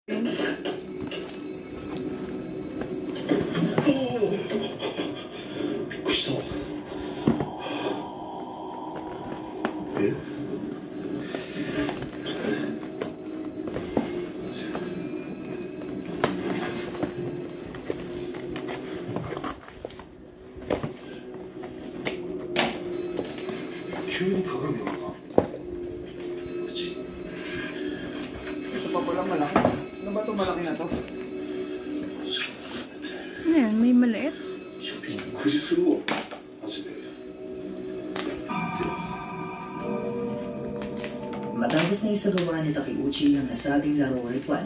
急に鏡をかうちito pa pala malaki. Ano ba ito malaki na to? Ano yan? May maliit? びっくりするわマジで Matapos na isagawa ni Takeuchi ang nasabing laro ritual,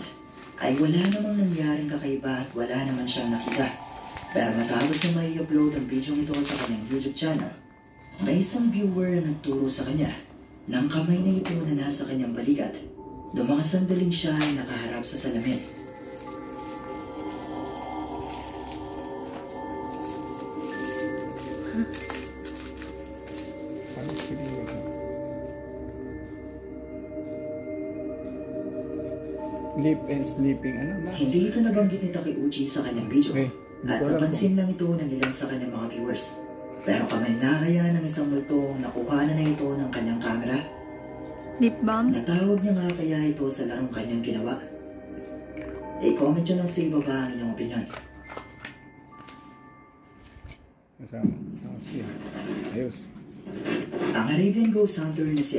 ay wala namang nangyaring kakaiba at wala naman siyang nakita. Pero matapos na may upload ang video ito sa kanyang YouTube channel, may isang viewer na nagturo sa kanya ng kamay na ito na nasa kanyang balikat noong mga sandaling siya ay nakaharap sa salamin. Sleep and sleeping, ano ba? Hindi ito nabanggit ni Takeuchi sa kanyang video at napansin lang ito ng ilan sa kanyang mga viewers. Pero kamay nga kaya ng isang multo nakuha na ito ng kanyang camera? Lip balm? Natawag niya nga kaya ito sa larong kanyang ginawa? I-comment nyo lang sa ibaba ang inyong opinion. Kasama. Ayos. Ang Arabian Ghost Hunter na si